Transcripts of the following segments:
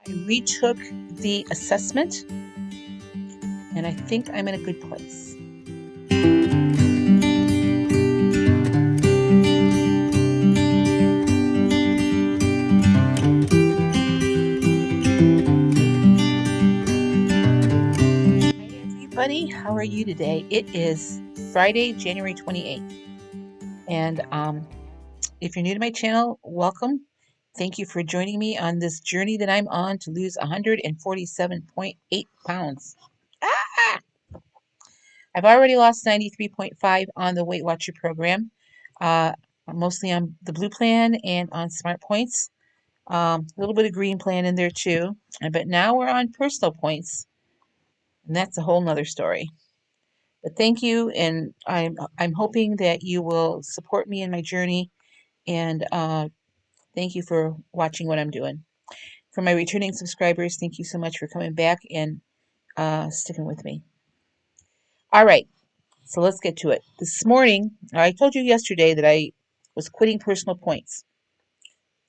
I retook the assessment, and I think I'm in a good place. Hi, everybody. How are you today? It is Friday, January 28th. And if you're new to my channel, welcome. Thank you for joining me on this journey that I'm on to lose 147.8 pounds. Ah! I've already lost 93.5 on the Weight Watcher program, uh, mostly on the Blue Plan and on Smart Points. A little bit of Green Plan in there too. But now we're on personal points, and that's a whole nother story. But thank you, and I'm hoping that you will support me in my journey, and thank you for watching what I'm doing. For my returning subscribers, thank you so much for coming back and sticking with me. All right, so let's get to it. This morning, I told you yesterday that I was quitting personal points.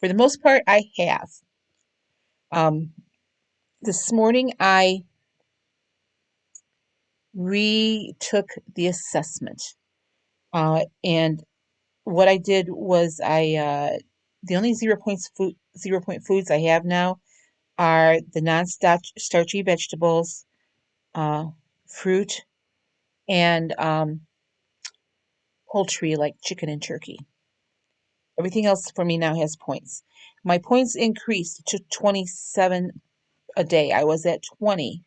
For the most part, I have. This morning, I retook the assessment. And what I did was the only 0 point foods I have now are the non-starchy vegetables, uh, fruit, and poultry like chicken and turkey. Everything else for me now has points. My points increased to 27 a day. I was at 20.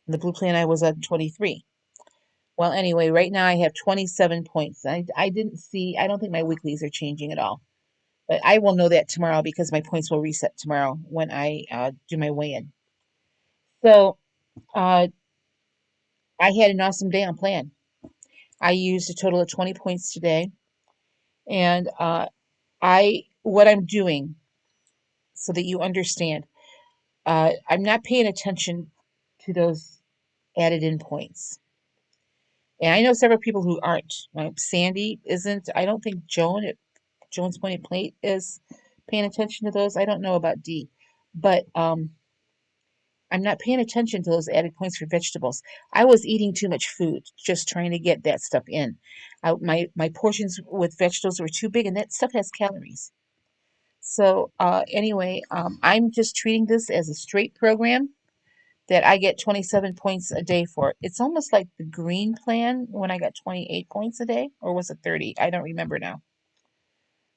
In the Blue Plan, I was at 23. Well, anyway, right now I have 27 points. I don't think my weeklies are changing at all. But I will know that tomorrow because my points will reset tomorrow when I do my weigh-in. So uh, I had an awesome day on plan. I used a total of 20 points today. And what I'm doing so that you understand, I'm not paying attention to those added in points. And I know several people who aren't. Sandy isn't. I don't think Joan at Joan's Pointed Plate is paying attention to those. I don't know about D, but I'm not paying attention to those added points for vegetables. I was eating too much food, just trying to get that stuff in. My portions with vegetables were too big, and that stuff has calories. So anyway, I'm just treating this as a straight program that I get 27 points a day for. It's almost like the green plan when I got 28 points a day, or was it 30? I don't remember now.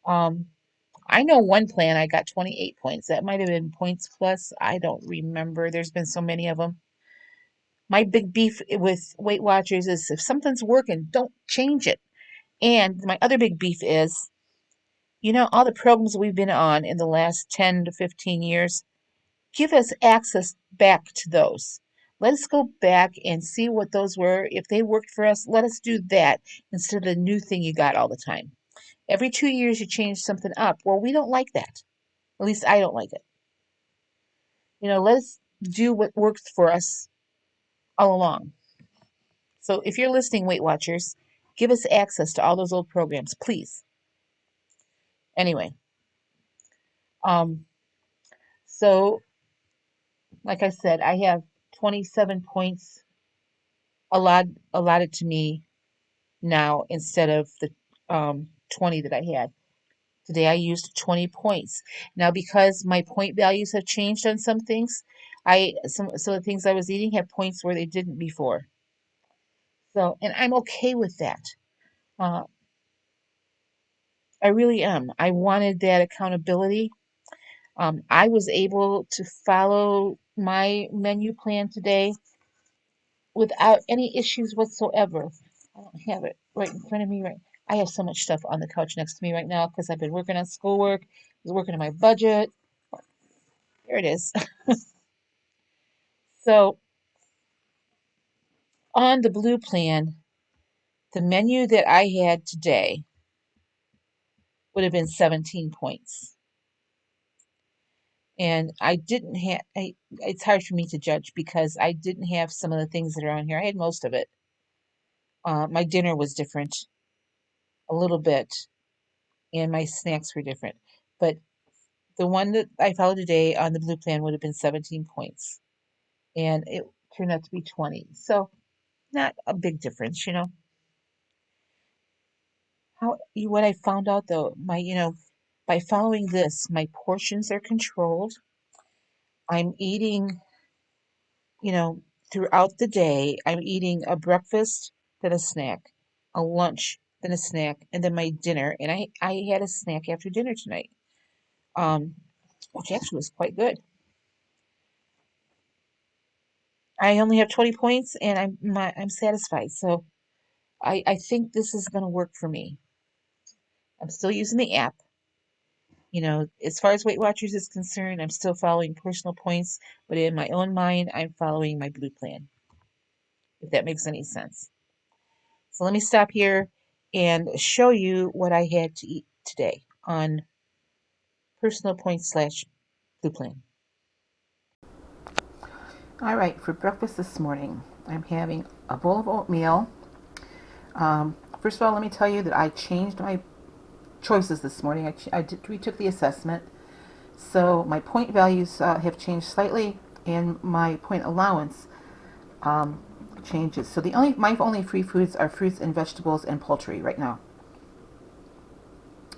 I know one plan I got 28 points. That might have been Points Plus. I don't remember. There's been so many of them. My big beef with Weight Watchers is if something's working, don't change it. And my other big beef is, all the programs we've been on in the last 10 to 15 years, give us access back to those. Let us go back and see what those were. If they worked for us, let us do that instead of the new thing you got all the time. Every 2 years you change something up. Well, we don't like that. At least I don't like it. Let us do what works for us all along. So if you're listening, Weight Watchers, give us access to all those old programs, please. Anyway, um, so like I said, I have 27 points allotted to me now instead of the 20 that I had. Today I used 20 points. Now because my point values have changed on some things, some of the things I was eating have points where they didn't before. So, and I'm okay with that. Uh, I really am. I wanted that accountability. I was able to follow my menu plan today without any issues whatsoever. I don't have it right in front of me right. I have so much stuff on the couch next to me right now because I've been working on schoolwork. I was working on my budget. There it is. So on the Blue Plan, the menu that I had today would have been 17 points. And I didn't have, it's hard for me to judge because I didn't have some of the things that are on here. I had most of it. My dinner was different a little bit, and my snacks were different. But The one that I followed today on the blue plan would have been 17 points, and it turned out to be 20. So not a big difference, you know. What I found out though, by following this, my portions are controlled. I'm eating, you know, throughout the day, I'm eating a breakfast, then a snack, a lunch, then a snack, and then my dinner. And I had a snack after dinner tonight, um, which actually was quite good. I only have 20 points, and I'm satisfied. So I think this is going to work for me. I'm still using the app. You know, as far as Weight Watchers is concerned, I'm still following personal points, but in my own mind, I'm following my blue plan, if that makes any sense. So let me stop here and show you what I had to eat today on personal points slash blue plan. All right, for breakfast this morning, I'm having a bowl of oatmeal. First of all, let me tell you that I changed my choices this morning. We took the assessment, so my point values have changed slightly, and my point allowance changes. So my only free foods are fruits and vegetables and poultry right now.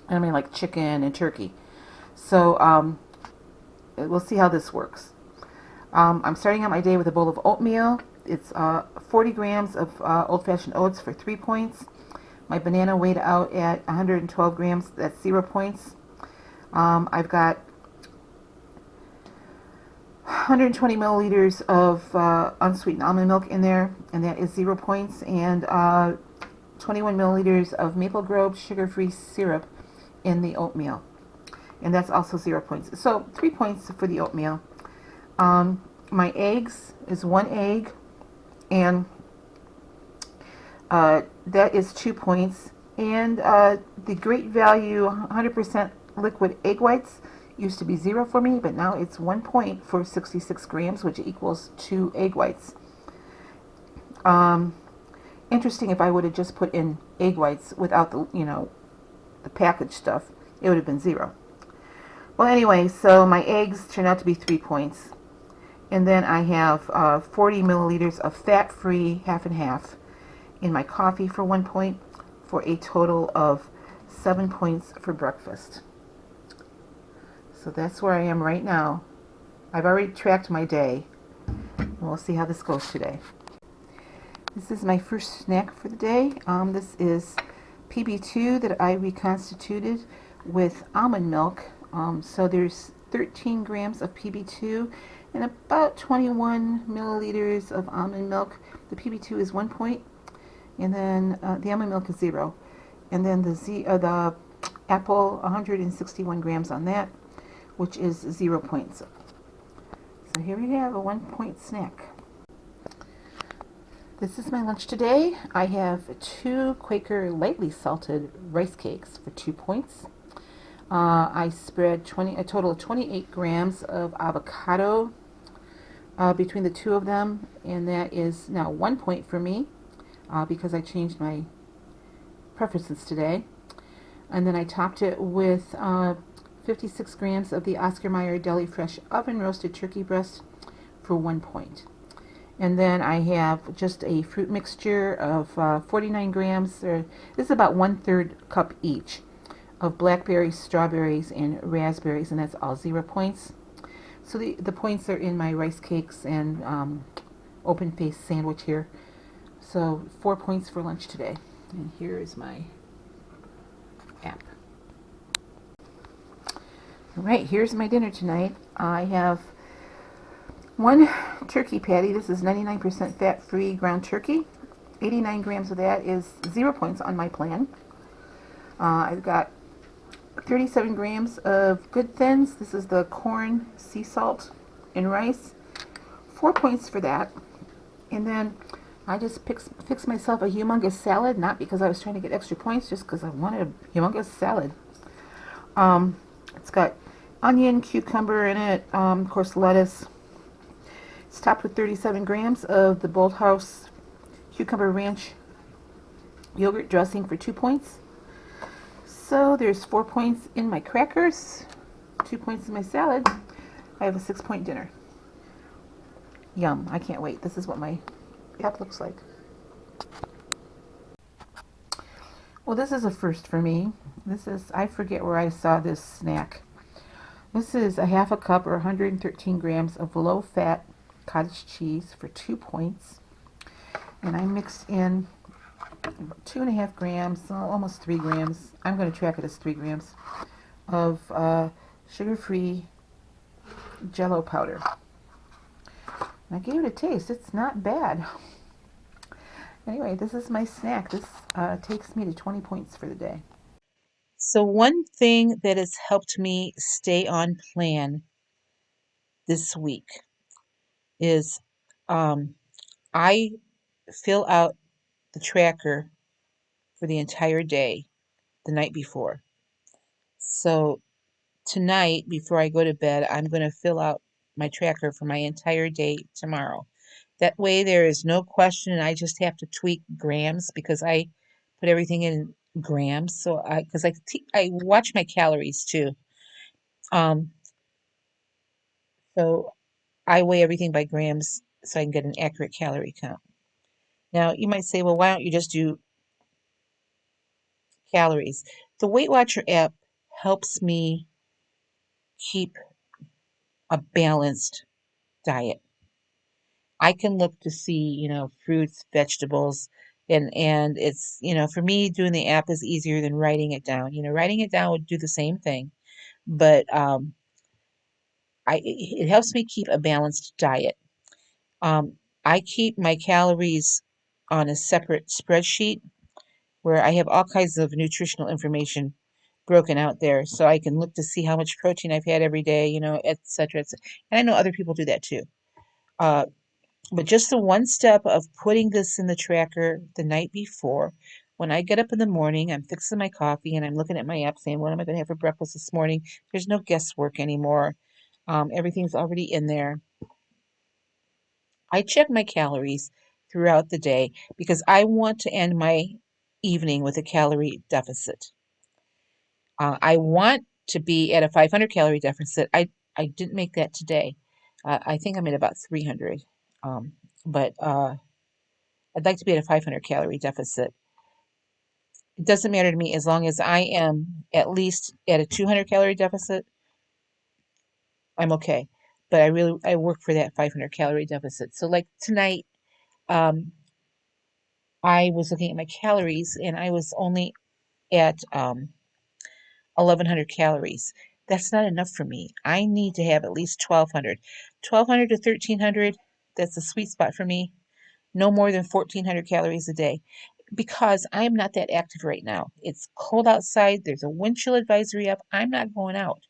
I mean, like chicken and turkey. So we'll see how this works. I'm starting out my day with a bowl of oatmeal. It's 40 grams of old-fashioned oats for 3 points. My banana weighed out at 112 grams. That's 0 points. I've got 120 milliliters of unsweetened almond milk in there, and that is 0 points. And 21 milliliters of Maple Grove sugar-free syrup in the oatmeal, and that's also 0 points. So 3 points for the oatmeal. My eggs is 1 egg, and that is 2 points. And the Great Value 100% liquid egg whites used to be 0 for me, but now it's 1 point for 66 grams, which equals 2 egg whites. Interesting, if I would have just put in egg whites without the packaged stuff, it would have been 0. Well, anyway, so my eggs turned out to be 3 points. And then I have 40 milliliters of fat-free half and half in my coffee for 1 point, for a total of 7 points for breakfast. So that's where I am right now. I've already tracked my day. We'll see how this goes today. This is my first snack for the day. This is PB2 that I reconstituted with almond milk. So there's 13 grams of PB2 and about 21 milliliters of almond milk. The PB2 is 1 point, and then the almond milk is 0. And then the apple, 161 grams on that, which is 0 points. So here we have a 1 point snack. This is my lunch today. I have 2 Quaker lightly salted rice cakes for 2 points. I spread a total of 28 grams of avocado between the 2 of them, and that is now 1 point for me because I changed my preferences today. And then I topped it with 56 grams of the Oscar Mayer Deli Fresh oven roasted turkey breast for 1 point. And then I have just a fruit mixture of 49 grams, or this is about 1/3 cup each, of blackberries, strawberries, and raspberries, and that's all 0 points. So the points are in my rice cakes and open-faced sandwich here. So 4 points for lunch today. And here is my app. All right, here's my dinner tonight. I have 1 turkey patty. This is 99% fat-free ground turkey. 89 grams of that is 0 points on my plan. I've got 37 grams of Good Thins. This is the corn, sea salt, and rice. 4 points for that. And then I just fixed myself a humongous salad, not because I was trying to get extra points, just because I wanted a humongous salad. It's got onion, cucumber in it, of course lettuce. It's topped with 37 grams of the Bold House Cucumber Ranch yogurt dressing for 2 points. So there's 4 points in my crackers. 2 points in my salad, I have a 6-point dinner. Yum, I can't wait. This is what my app looks like. Well, this is a first for me. I forget where I saw this snack. This is a half a cup or 113 grams of low-fat cottage cheese for 2 points. And I mixed in 2.5 grams, almost 3 grams. I'm going to track it as 3 grams of sugar-free Jello powder. And I gave it a taste. It's not bad. Anyway, this is my snack. This takes me to 20 points for the day. So one thing that has helped me stay on plan this week is I fill out the tracker for the entire day the night before. So tonight, before I go to bed, I'm going to fill out my tracker for my entire day tomorrow. That way, there is no question, and I just have to tweak grams because I put everything in grams. So I watch my calories too. Um, so I weigh everything by grams so I can get an accurate calorie count. Now, you might say, well, why don't you just do calories? The Weight Watcher app helps me keep a balanced diet. I can look to see, fruits, vegetables, and it's, for me, doing the app is easier than writing it down. Writing it down would do the same thing, but it helps me keep a balanced diet. I keep my calories on a separate spreadsheet where I have all kinds of nutritional information broken out there, so I can look to see how much protein I've had every day, et cetera, et cetera. And I know other people do that too. Uh, But just the one step of putting this in the tracker the night before, when I get up in the morning, I'm fixing my coffee and I'm looking at my app saying, what am I going to have for breakfast this morning? There's no guesswork anymore. Everything's already in there. I check my calories throughout the day because I want to end my evening with a calorie deficit. I want to be at a 500 calorie deficit. I didn't make that today. I think I'm at about 300. But I'd like to be at a 500 calorie deficit. It doesn't matter to me as long as I am at least at a 200 calorie deficit, I'm okay. But I work for that 500 calorie deficit. So like tonight, um, I was looking at my calories and I was only at 1100 calories. That's not enough for me. I need to have at least 1200. 1200 to 1300, that's the sweet spot for me. No more than 1400 calories a day because I'm not that active right now. It's cold outside. There's a windshield advisory up. I'm not going out.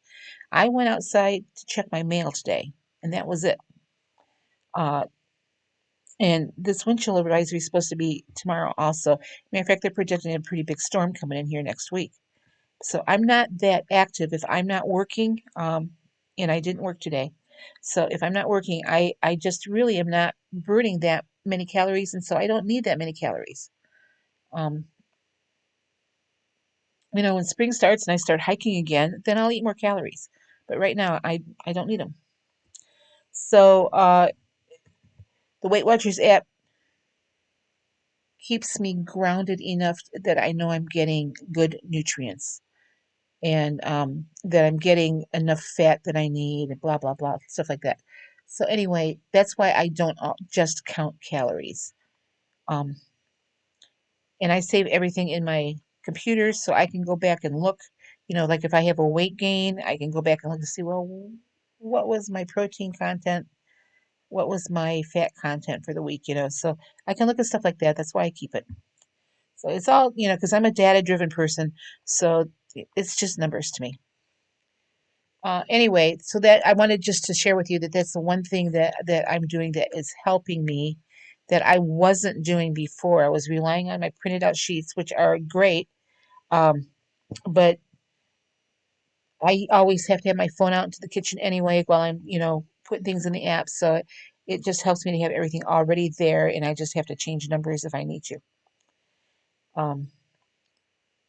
I went outside to check my mail today, and that was it. Uh, and this windshield advisory is supposed to be tomorrow also. Matter of fact, they're projecting a pretty big storm coming in here next week. So I'm not that active if I'm not working, and I didn't work today. So if I'm not working, I just really am not burning that many calories, and so I don't need that many calories. Um, when spring starts and I start hiking again, then I'll eat more calories. But right now, I don't need them. So the Weight Watchers app keeps me grounded enough that I know I'm getting good nutrients and that I'm getting enough fat that I need and blah, blah, blah, stuff like that. So anyway, that's why I don't just count calories. Um, and I save everything in my computer so I can go back and look. Like if I have a weight gain, I can go back and look to see, well, what was my protein content? What was my fat content for the week? So I can look at stuff like that. That's why I keep it. So it's all, because I'm a data-driven person, so it's just numbers to me. Anyway, so that I wanted just to share with you that that's the one thing that I'm doing that is helping me that I wasn't doing before. I was relying on my printed out sheets, which are great, um, but I always have to have my phone out into the kitchen anyway while I'm, putting things in the app. So it just helps me to have everything already there, and I just have to change numbers if I need to. Um,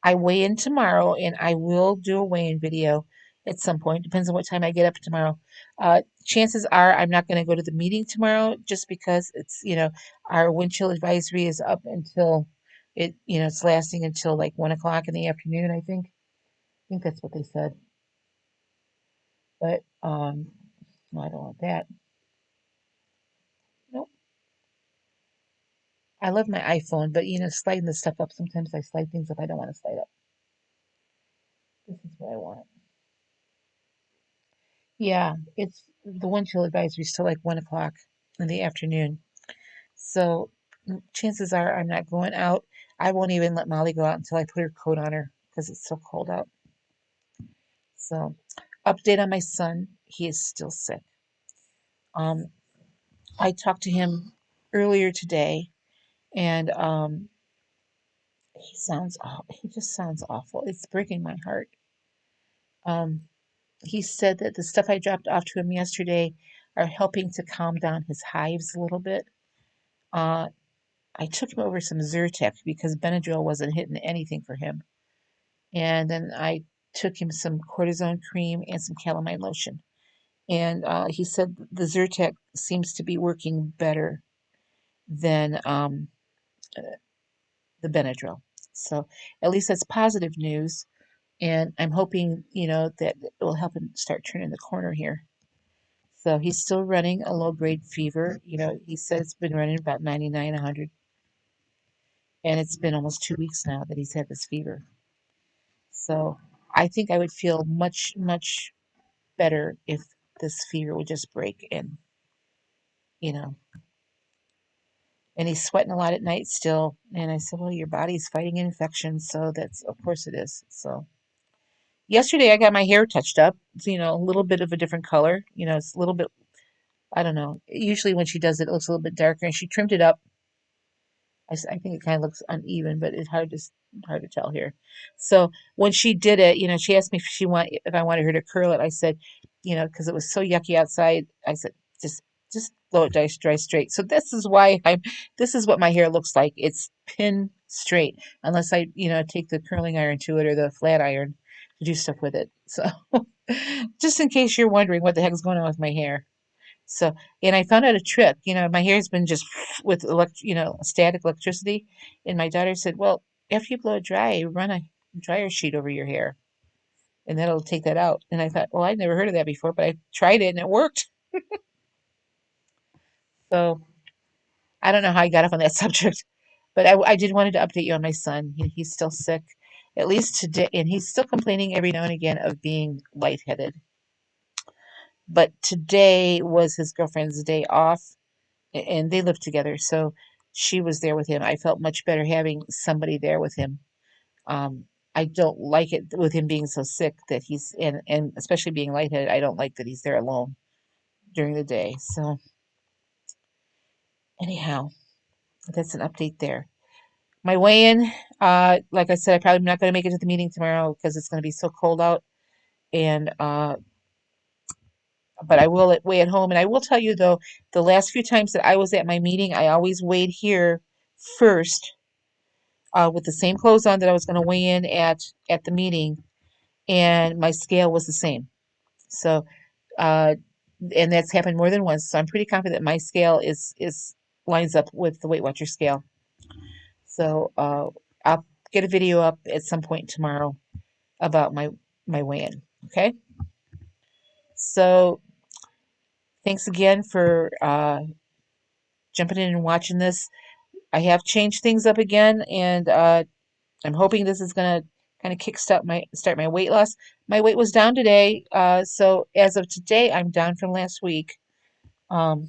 I weigh in tomorrow, and I will do a weigh-in video, at some point. Depends on what time I get up tomorrow. Chances are I'm not going to go to the meeting tomorrow just because it's, our wind chill advisory is up until it's lasting until like 1 o'clock in the afternoon, I think. I think that's what they said. But no, I don't want that. Nope. I love my iPhone, but sliding the stuff up, sometimes I slide things up I don't want to slide up. This is what I want. Yeah, it's the wind chill advisory is till like 1 o'clock in the afternoon. So chances are I'm not going out. I won't even let Molly go out until I put her coat on her because it's so cold out. So, update on my son. He is still sick. Um, I talked to him earlier today, and he just sounds awful. It's breaking my heart. Um, he said that the stuff I dropped off to him yesterday are helping to calm down his hives a little bit. Uh, I took him over some Zyrtec because Benadryl wasn't hitting anything for him. And then I took him some cortisone cream and some calamine lotion. And he said the Zyrtec seems to be working better than the Benadryl. So at least that's positive news. And I'm hoping, that it will help him start turning the corner here. So he's still running a low grade fever. He said it's been running about 99, 100. And it's been almost 2 weeks now that he's had this fever. So I think I would feel much, much better if this fever would just break you know, and he's sweating a lot at night still. And I said, well, your body's fighting infection. So of course it is. So yesterday I got my hair touched up. It's, a little bit of a different color. It's a little bit, I don't know. Usually when she does it, it looks a little bit darker and she trimmed it up. I think it kind of looks uneven, but it's hard to tell here. So when she did it, she asked me if I wanted her to curl it. I said, because it was so yucky outside, I said just blow it dry straight. So this is what my hair looks like. It's pin straight, unless I take the curling iron to it or the flat iron to do stuff with it. So just in case you're wondering what the heck's going on with my hair. So, and I found out a trick. My hair's been just with static electricity. And my daughter said, "Well, after you blow it dry, run a dryer sheet over your hair, and that'll take that out." And I thought, well, I'd never heard of that before, but I tried it and it worked. So I don't know how I got up on that subject, but I did wanted to update you on my son. He's still sick, at least today, and he's still complaining every now and again of being lightheaded. But today was his girlfriend's day off, and they lived together, so she was there with him. I felt much better having somebody there with him. Um, I don't like it with him being so sick that he's and especially being lightheaded. I don't like that he's there alone during the day. So anyhow, that's an update there. My weigh-in, like I said, I probably am not going to make it to the meeting tomorrow because it's going to be so cold out. And but I will weigh at home. And I will tell you though, the last few times that I was at my meeting, I always weighed here first with the same clothes on that I was going to weigh in at the meeting, and my scale was the same. So, uh, and that's happened more than once. So I'm pretty confident my scale is lines up with the Weight Watcher scale. So I'll get a video up at some point tomorrow about my weigh-in. Okay. So thanks again for jumping in and watching this. I have changed things up again, and I'm hoping this is going to kind of start my weight loss. My weight was down today, so as of today, I'm down from last week. Um,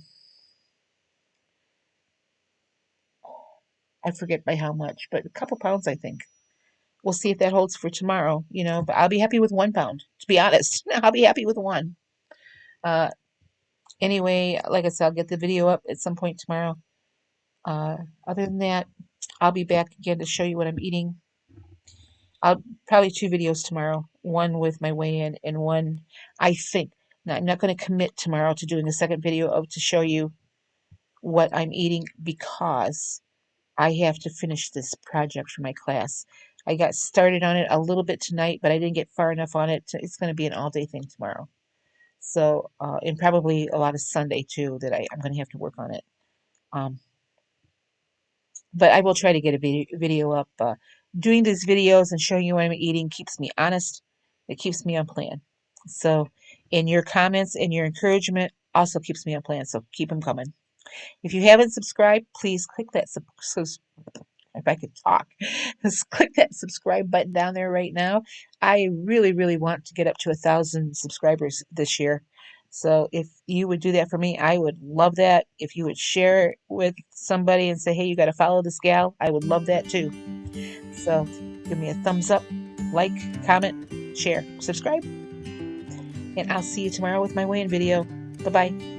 I forget by how much, but a couple pounds, I think. We'll see if that holds for tomorrow, but I'll be happy with 1 pound, to be honest. I'll be happy with one. Uh, anyway, like I said, I'll get the video up at some point tomorrow. Uh, other than that, I'll be back again to show you what I'm eating. I'll probably 2 videos tomorrow. One with my weigh-in and one, I think. Now, I'm not going to commit tomorrow to doing a second video to show you what I'm eating because I have to finish this project for my class. I got started on it a little bit tonight, but I didn't get far enough on it. It's going to be an all-day thing tomorrow. So, and probably a lot of Sunday too that I'm going to have to work on it. Um, but I will try to get a video up. Doing these videos and showing you what I'm eating keeps me honest. It keeps me on plan. So, and your comments and your encouragement also keeps me on plan. So keep them coming. If you haven't subscribed, please click that if I could talk, just click that subscribe button down there right now. I really, really want to get up to 1,000 subscribers this year. So if you would do that for me, I would love that. If you would share it with somebody and say, hey, you got to follow this gal, I would love that too. So give me a thumbs up, like, comment, share, subscribe, and I'll see you tomorrow with my weigh-in video. Bye-bye.